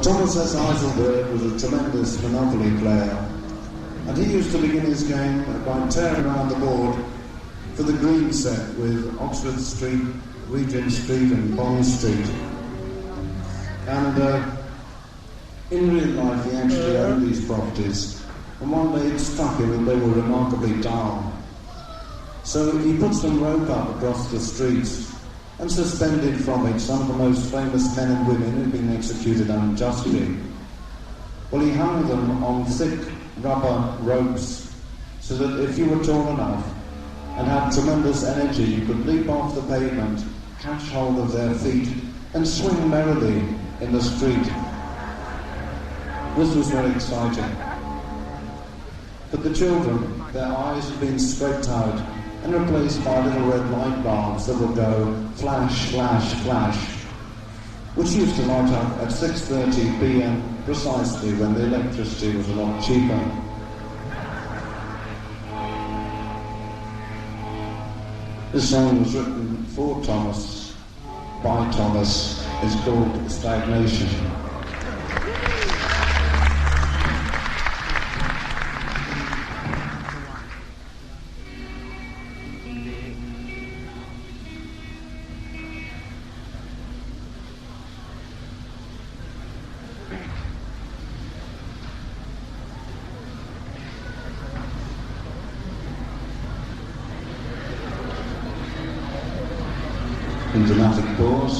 Thomas S. Heiselberg was a tremendous Monopoly player, and he used to begin his game by tearing around the board for the green set with Oxford Street, Regent Street and Bond Street. And in real life he actually owned these properties, and one day it struck him that they were remarkably dull. So he put some rope up across the streets and suspended from it some of the most famous men and women who'd been executed unjustly. Well, he hung them on thick rubber ropes so that if you were tall enough and had tremendous energy, you could leap off the pavement, catch hold of their feet and swing merrily in the street. This was very exciting. But the children, their eyes had been scraped out and replaced by little red light bulbs that would go flash, flash, flash, which used to light up at 6:30 p.m. precisely when the electricity was a lot cheaper. This song was written for Thomas, by Thomas. It's called Stagnation. Dramatic pause.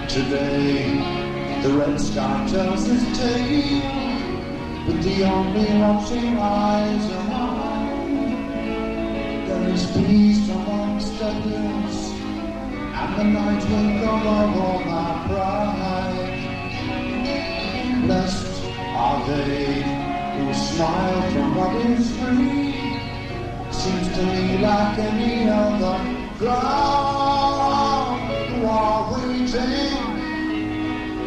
Today, the red sky tells its tale, but the only watching eyes are mine. There is peace amongst the hills, and the night will cover all my pride. Blessed are they who smile from what is free. Seems to me like any other crowd who are waiting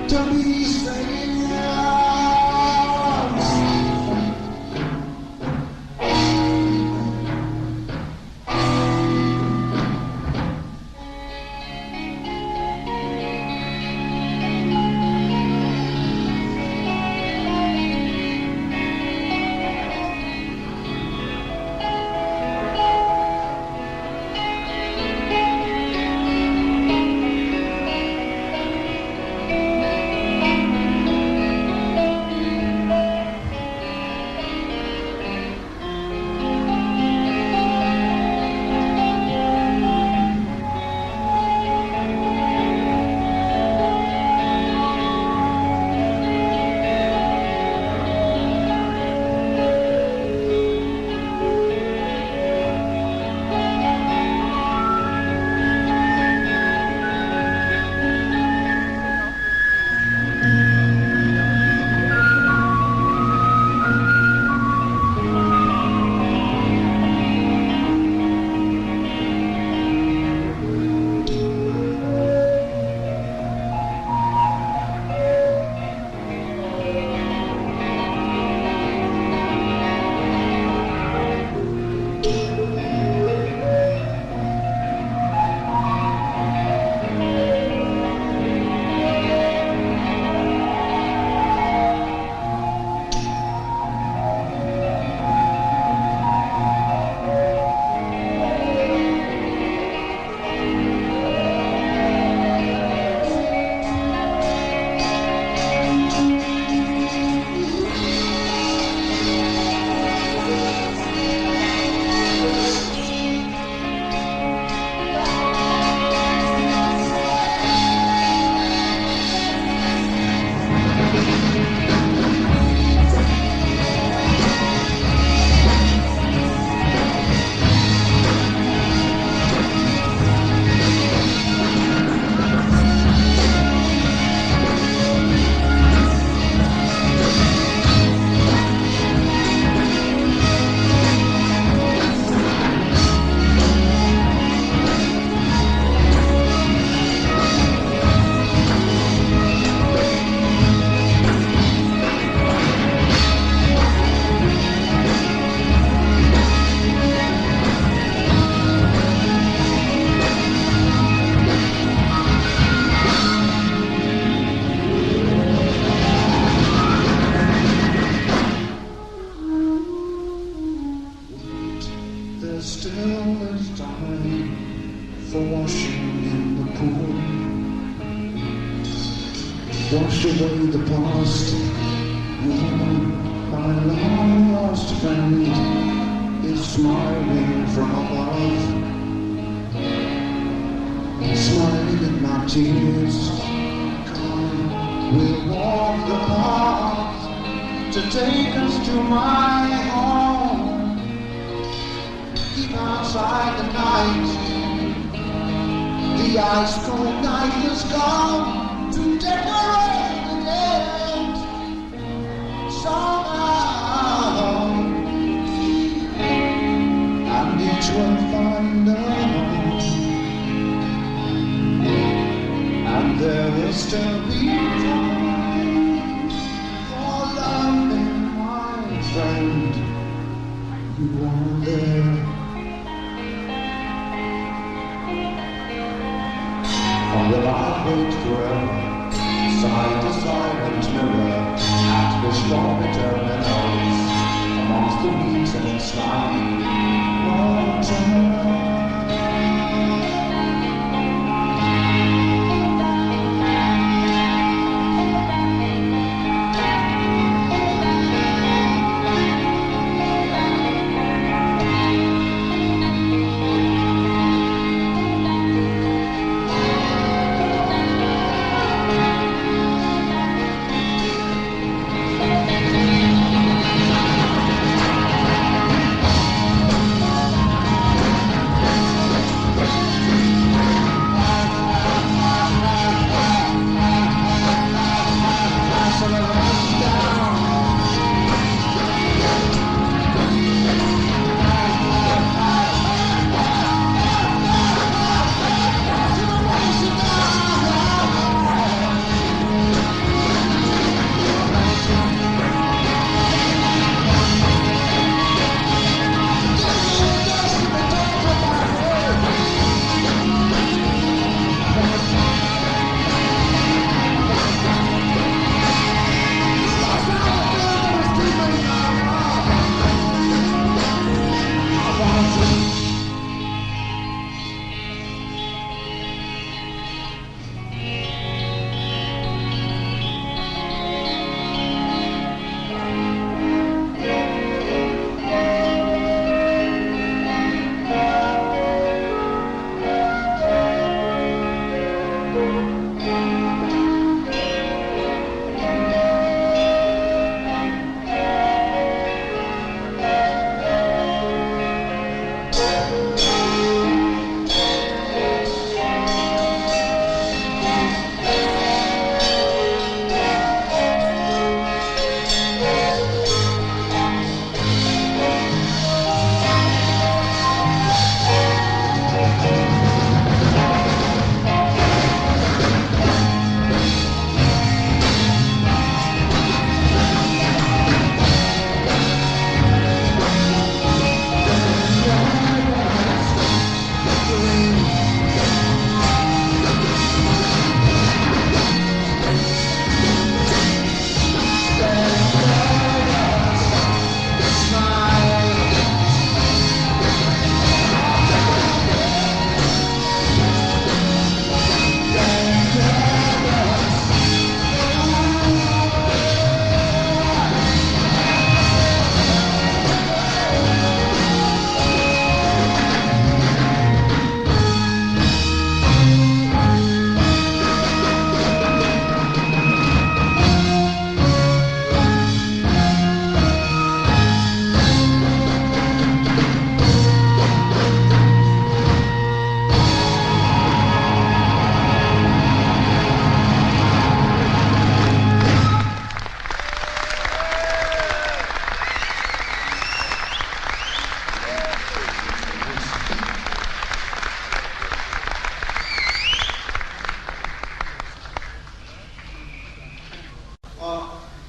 to be saved. wash away the past. My long lost friend is smiling from above, smiling at my tears. Come, we'll walk the path to take us to my home. Keep outside the night, the ice cold night has come to decorate the dead somehow, and each will find a home, and there will still be time for loving my friend. You are there. Or will I wait forever, side to silent mirror, at the stormy meadows, amongst the weeds and slime water?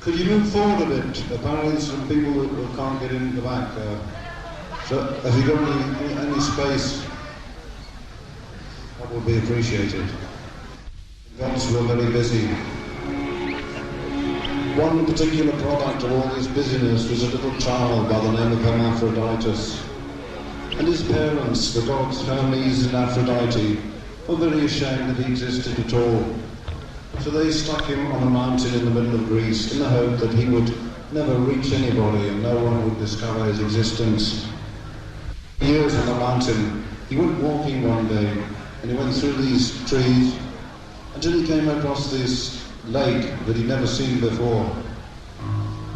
Could you move forward a bit? Apparently there's some people who can't get in the back. So have you got any space? That would be appreciated. Events were very busy. One particular product of all this busyness was a little child by the name of Hermaphroditus. And his parents, the gods Hermes and Aphrodite, were very ashamed that he existed at all. So they stuck him on a mountain in the middle of Greece in the hope that he would never reach anybody and no one would discover his existence. Years on the mountain, he went walking one day and he went through these trees until he came across this lake that he'd never seen before.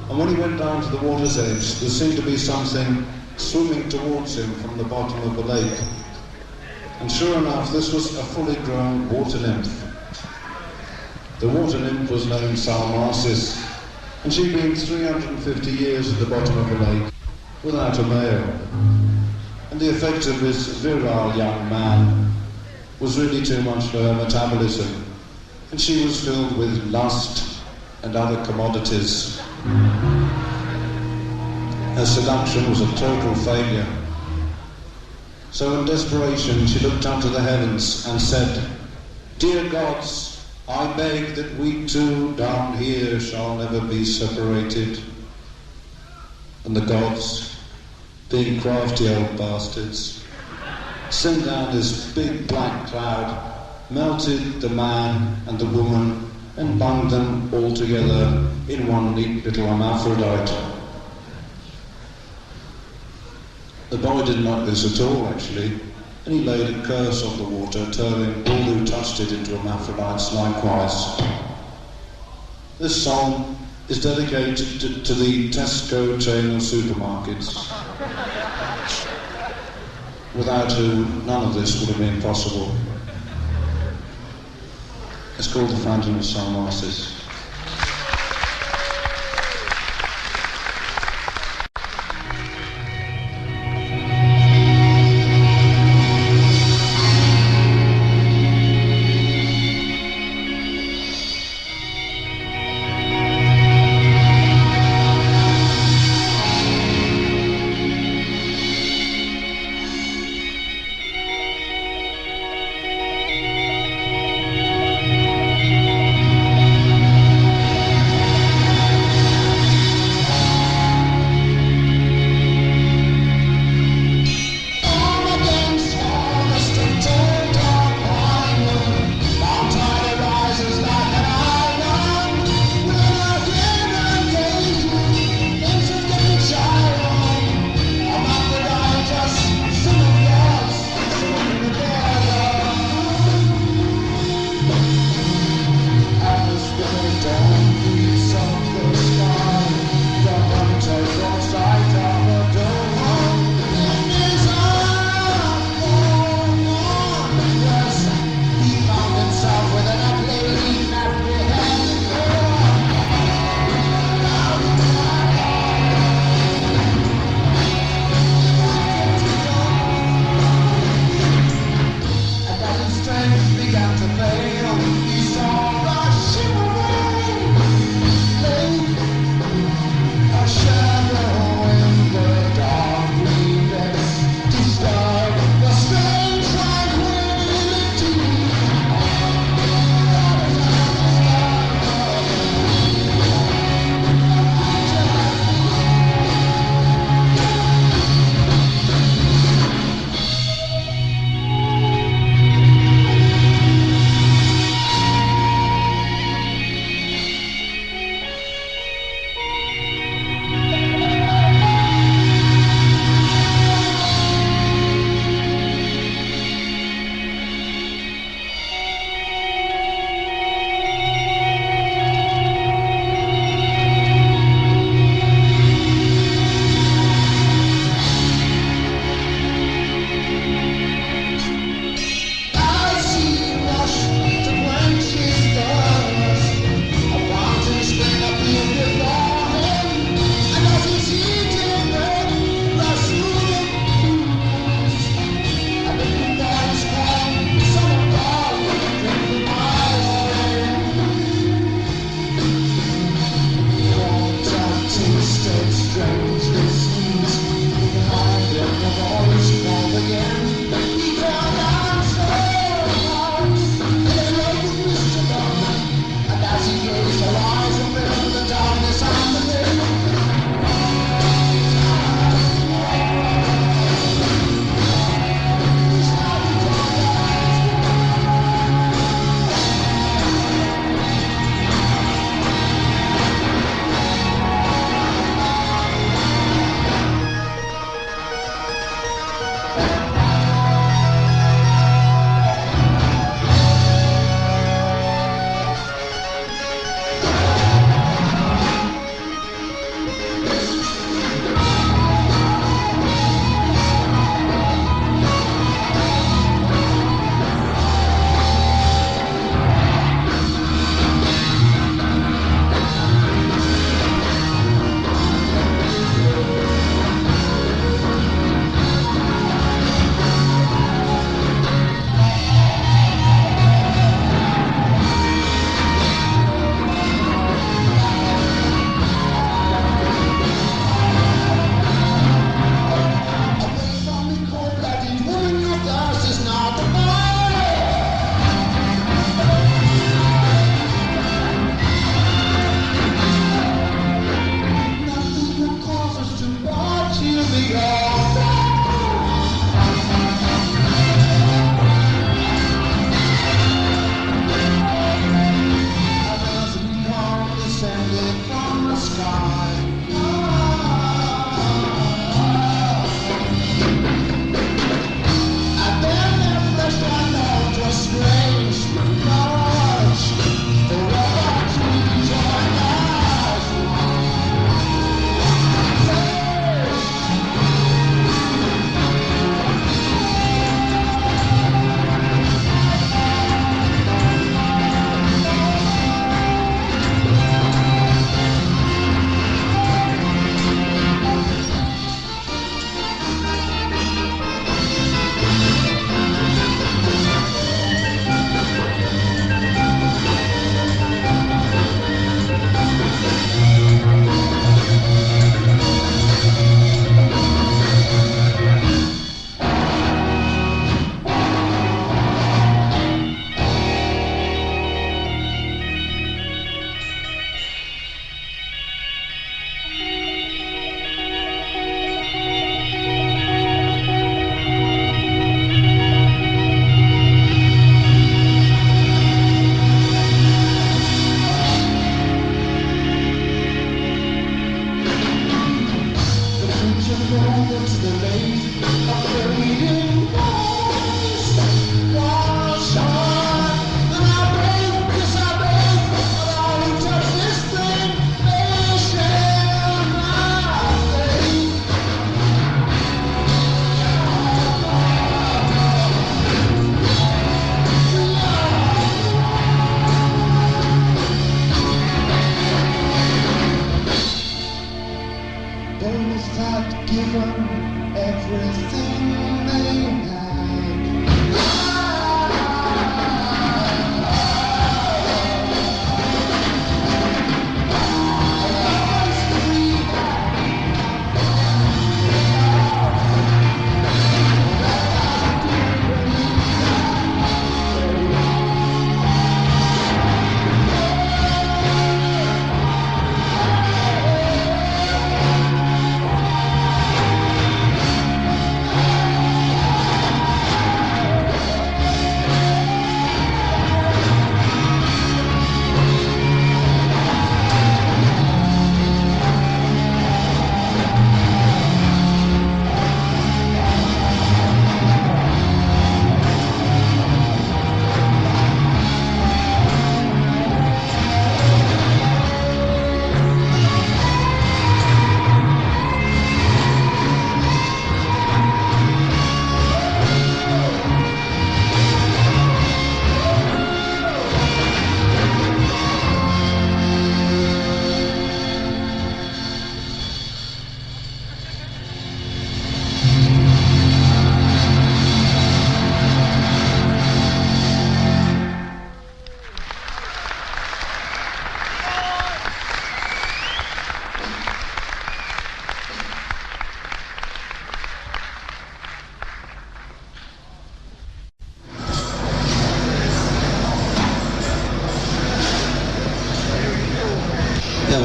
And when he went down to the water's edge, there seemed to be something swimming towards him from the bottom of the lake. And sure enough, this was a fully grown water nymph. The water nymph was named Salmacis, and she'd been 350 years at the bottom of the lake without a male. And the effect of this virile young man was really too much for her metabolism, and she was filled with lust and other commodities. Her seduction was a total failure. So in desperation she looked up to the heavens and said, "Dear gods, I beg that we two down here shall never be separated." And the gods, being crafty old bastards, sent down this big black cloud, melted the man and the woman, and bound them all together in one neat little hermaphrodite. The boy didn't like this at all, actually, and he laid a curse on the water, turning all who touched it into hermaphrodites likewise. This song is dedicated to the Tesco chain of supermarkets, without who none of this would have been possible. It's called The Phantom of Salmacis.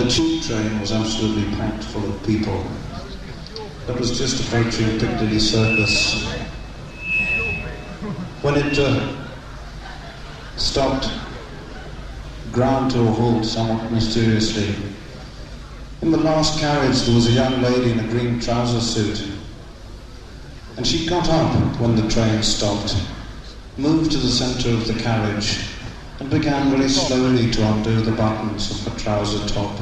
The tube train was absolutely packed full of people. That was just approaching Piccadilly Circus. When it stopped, ground to a halt somewhat mysteriously. In the last carriage there was a young lady in a green trouser suit, and she got up when the train stopped, moved to the centre of the carriage, and began very slowly to undo the buttons of her trouser top.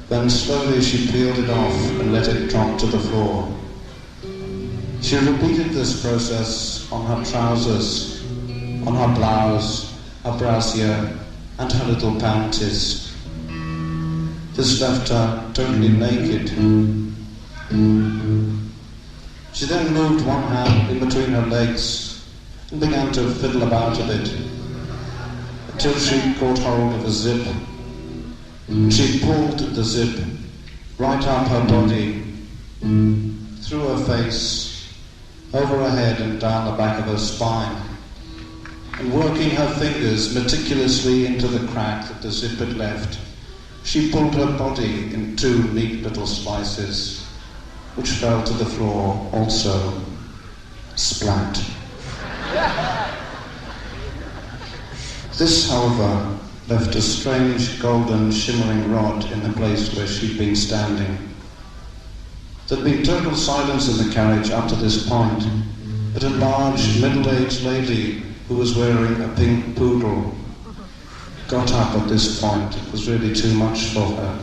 Then slowly she peeled it off and let it drop to the floor. She repeated this process on her trousers, on her blouse, her brassiere, and her little panties. This left her totally naked. She then moved one hand in between her legs and began to fiddle about a bit, until she caught hold of a zip. She pulled the zip right up her body, through her face, over her head and down the back of her spine, and working her fingers meticulously into the crack that the zip had left, she pulled her body in two neat little slices, which fell to the floor also, splat. This, however, left a strange golden shimmering rod in the place where she'd been standing. There'd been total silence in the carriage up to this point, but a large middle-aged lady who was wearing a pink poodle got up at this point. It was really too much for her.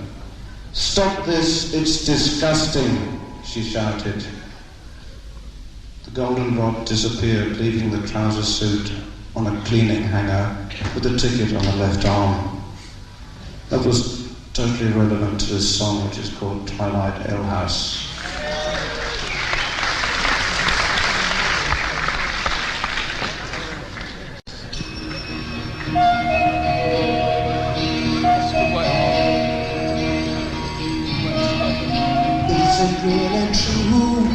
"Stop this, it's disgusting," she shouted. The golden rod disappeared, leaving the trouser suit on a cleaning hanger with a ticket on the left arm. That was totally relevant to this song, which is called Twilight Alehouse. Is it really true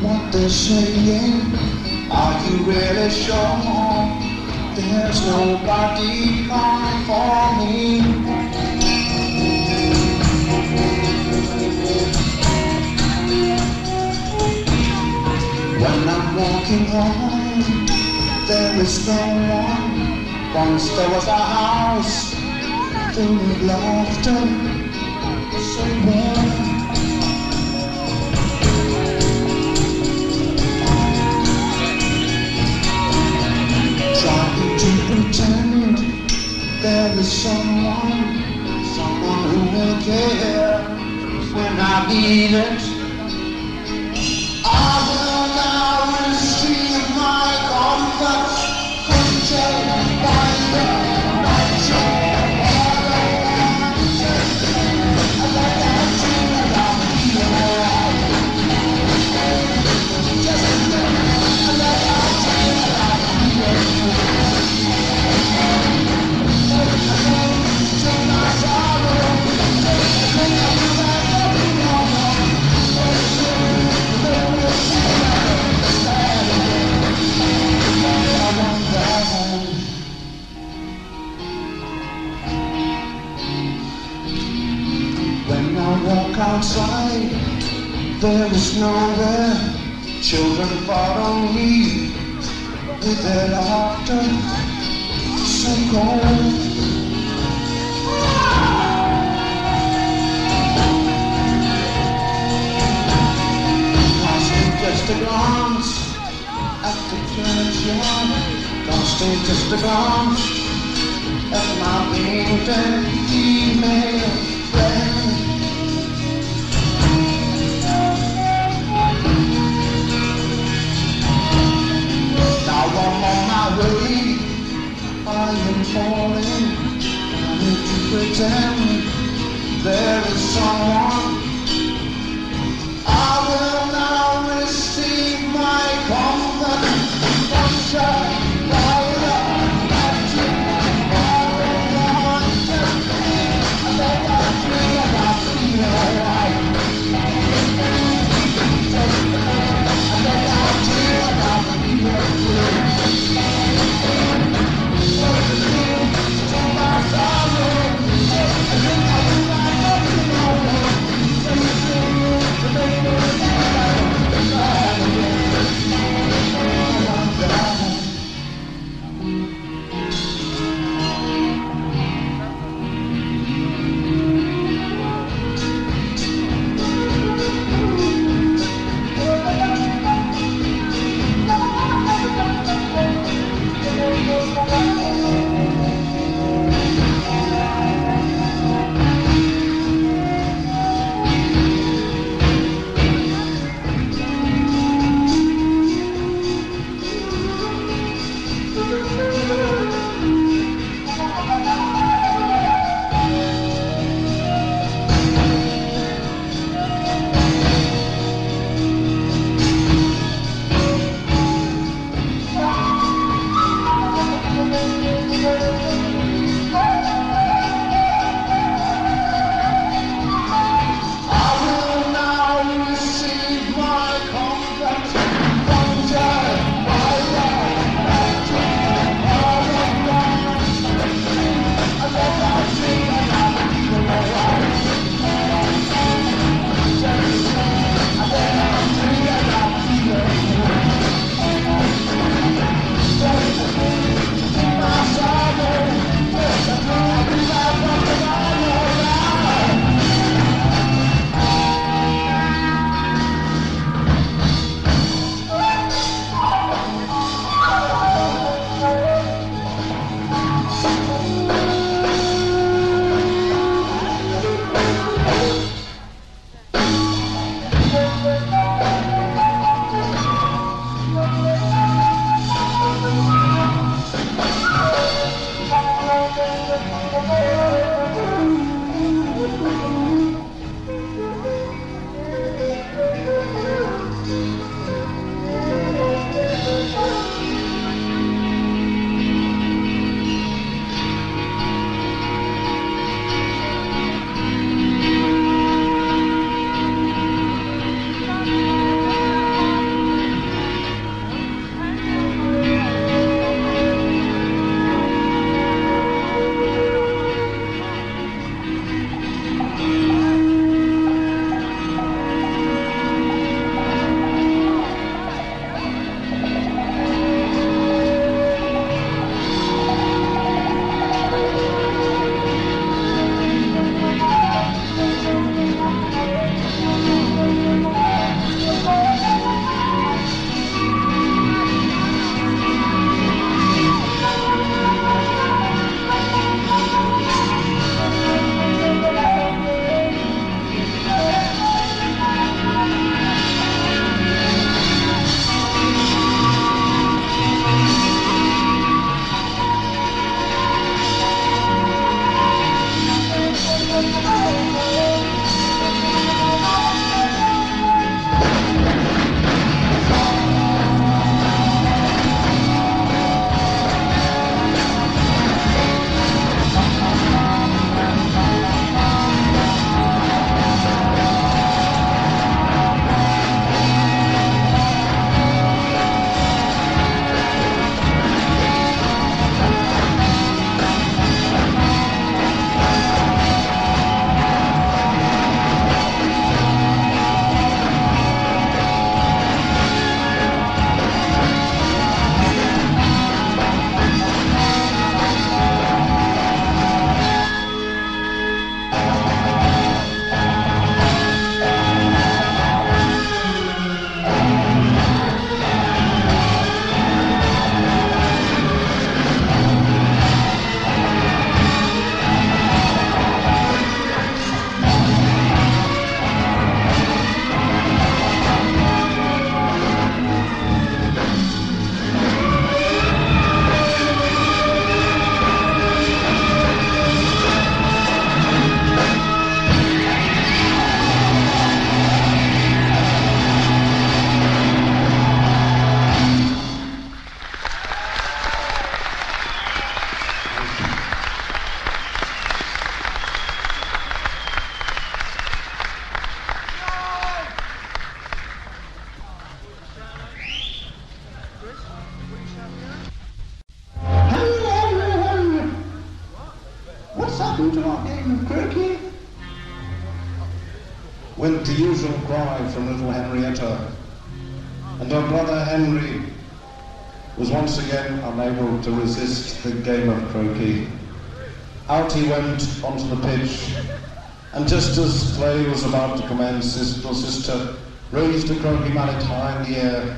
what they're saying? Are you really sure there's nobody coming for me? When I'm walking home, there is no one. Once there was a house filled with laughter, so warm. Trying to pretend there is someone who will care when I need it. I will now receive my comfort contained by the nature. When I walk outside, there is nowhere. Children follow me with their laughter, so cold. Casting just a glance at the churchyard, casting just a glance at my painted female friend. Now I'm on my way, I am falling. I need to pretend there is someone. I will now receive my comfort from God. Went the usual cry from little Henrietta, and her brother Henry was once again unable to resist the game of croquet. Out he went onto the pitch, and just as play was about to commence, his little sister raised the croquet mallet high in the air,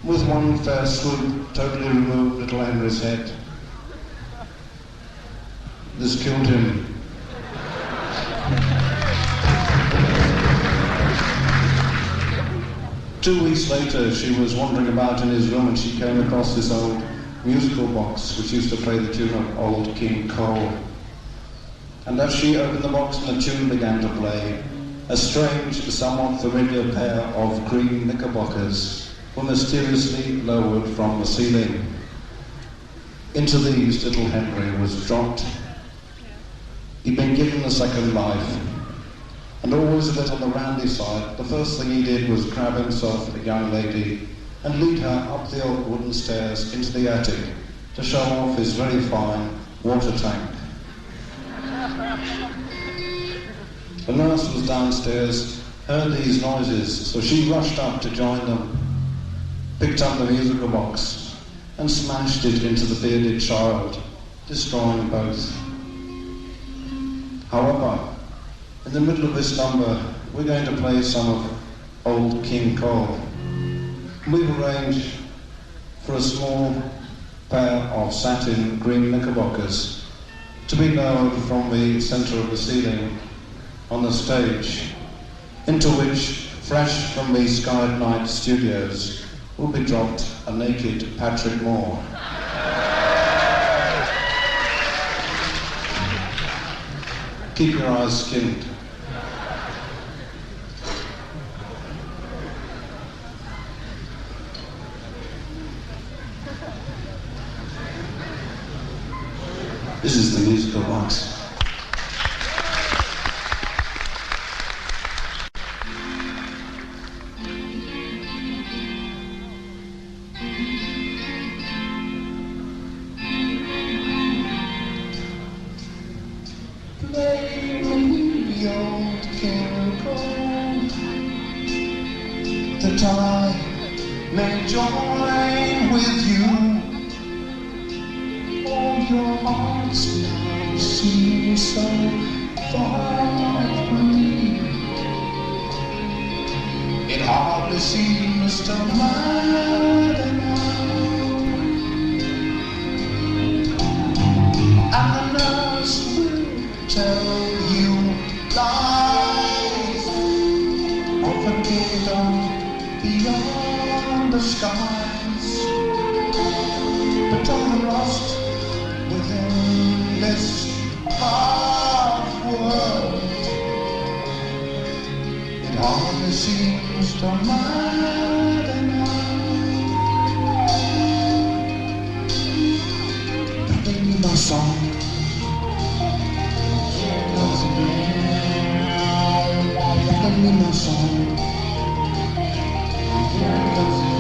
with one fair swoop totally removed little Henry's head. This killed him. 2 weeks later, she was wandering about in his room and she came across this old musical box which used to play the tune of Old King Cole. And as she opened the box and the tune began to play, a strange, somewhat familiar pair of green knickerbockers were mysteriously lowered from the ceiling. Into these little Henry was dropped. He'd been given a second life. And always a bit on the randy side, the first thing he did was grab himself a young lady and lead her up the old wooden stairs into the attic to show off his very fine water tank. The nurse was downstairs, heard these noises, so she rushed up to join them, picked up the musical box and smashed it into the bearded child, destroying both. However, in the middle of this number, we're going to play some of Old King Cole. We've arranged for a small pair of satin green knickerbockers to be lowered from the centre of the ceiling on the stage, into which, fresh from the Sky Night studios, will be dropped a naked Patrick Moore. Keep your eyes skinned. This is the musical box. Play the old King Cole, that I may join with you. All your hearts now seem so far from me. It hardly seems to matter now. And the nurse will tell you lies of a kingdom beyond the skies. But I'm lost within this hard world. Nobody seems to matter now. Bring me my song. Here goes again. Bring me my song. Here goes again.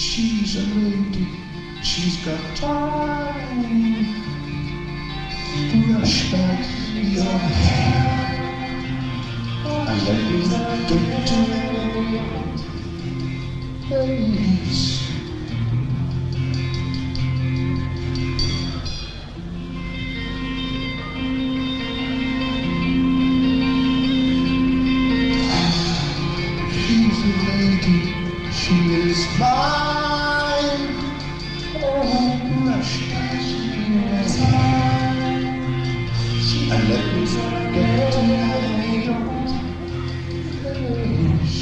She's a lady, she's got time. Brush back your hair and let me get to your face. She's a lady, she is mine. Oh, brush back your hair and let me get to your face.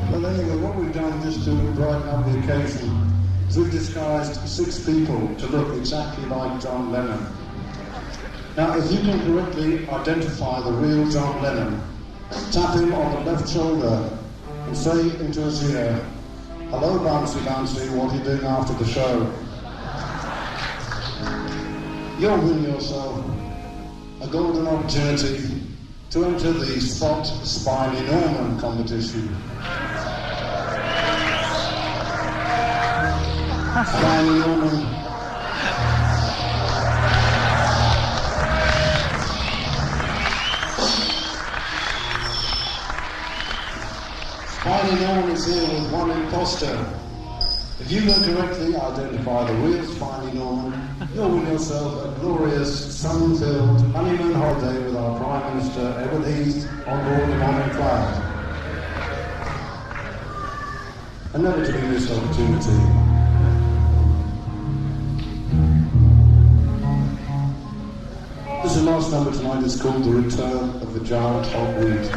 Well, anyway, what we've done just to brighten up the occasion is we've disguised 6 people to look exactly like John Lennon. Now, if you can correctly identify the real John Lennon, tap him on the left shoulder and say into his ear, "Hello, Bouncy Bouncy, what are you doing after the show?" You'll win yourself a golden opportunity to enter the Spot Spiny Norman competition. Spiny Norman. Spiny Norman is here with one imposter. If you can correctly identify the real Spiny Norman, you'll win yourself a glorious, sun-filled honeymoon holiday with our Prime Minister, Edward Heath, on board the Morning Cloud. A never to be missed opportunity. This is the last number tonight. It's called The Return of the Giant Hogweed.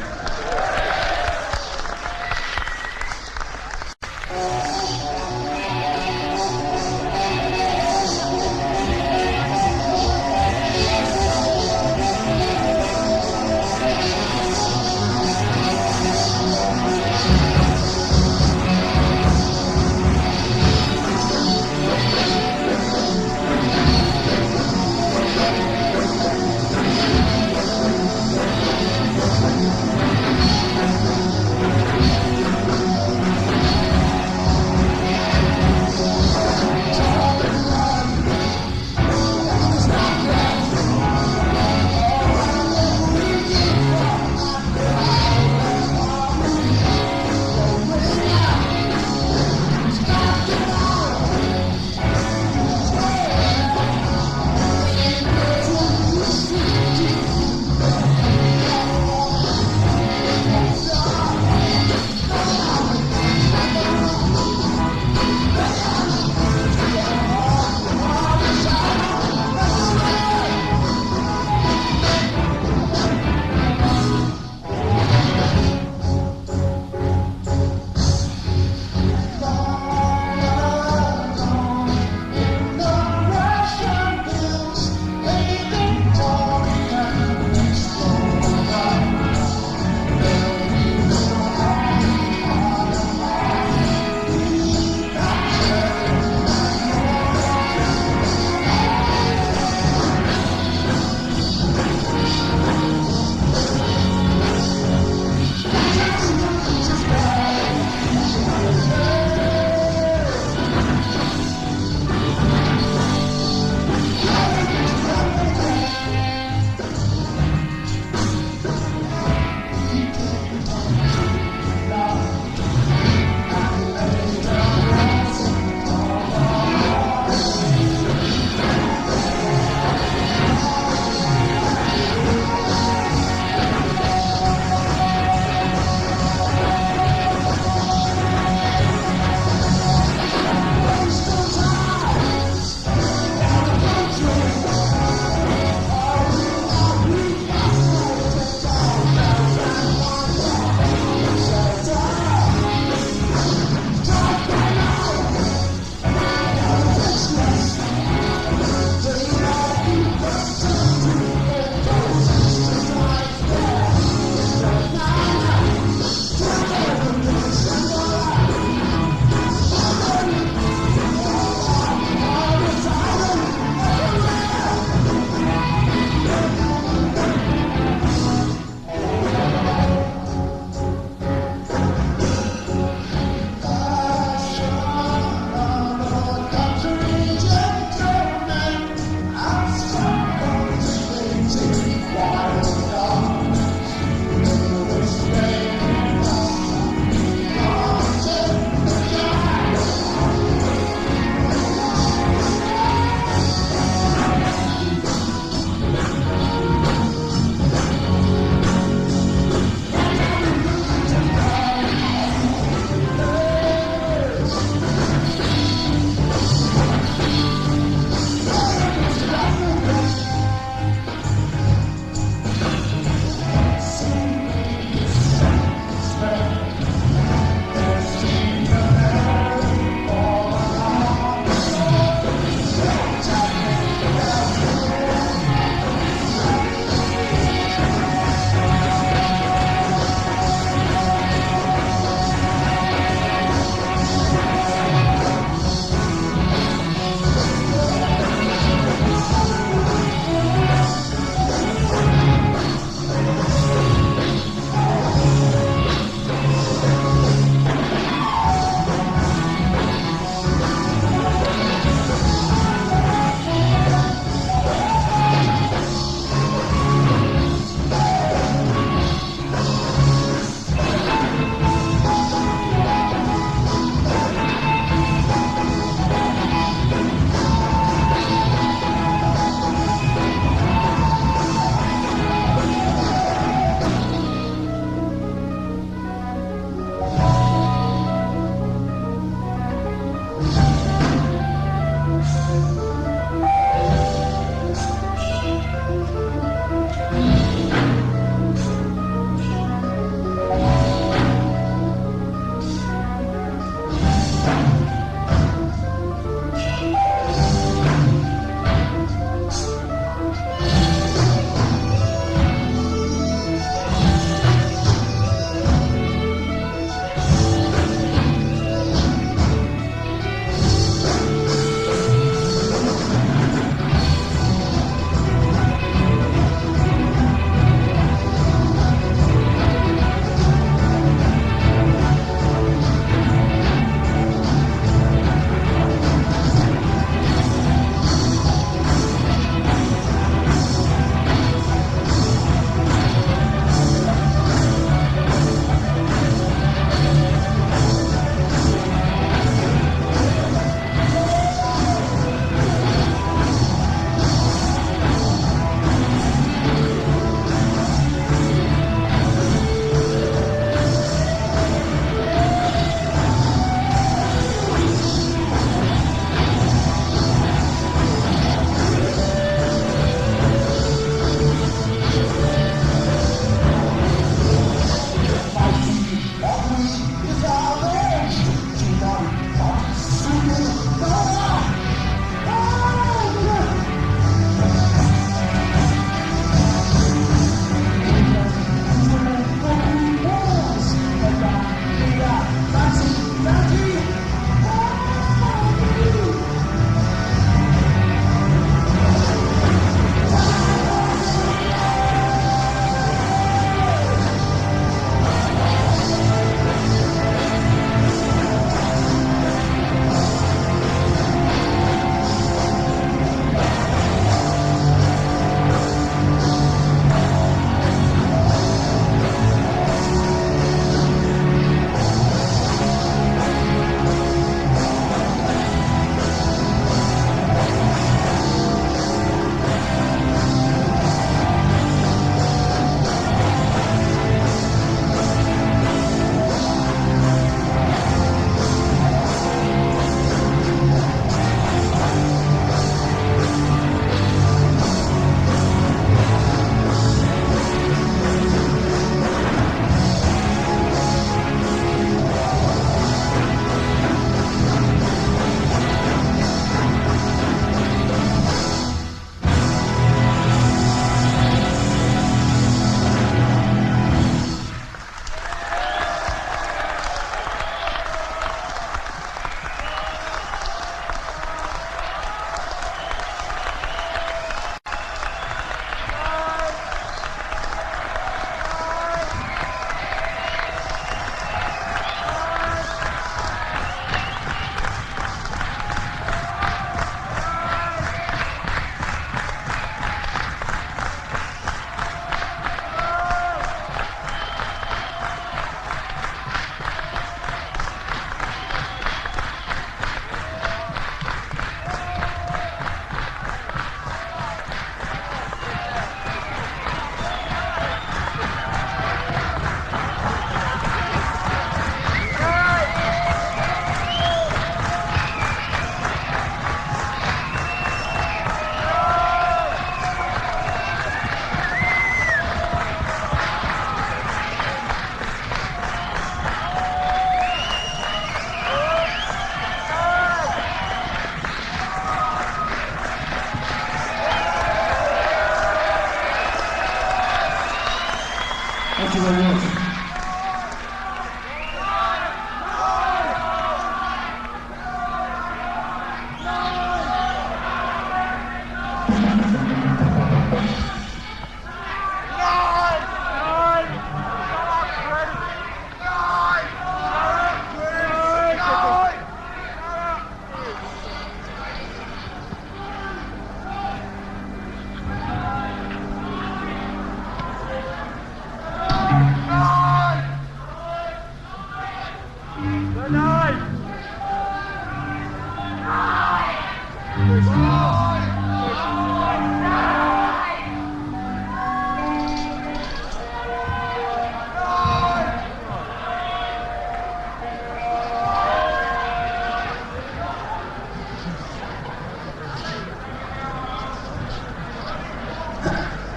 Thank you very much.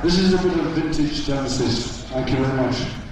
This is a bit of vintage Genesis. Thank you very much.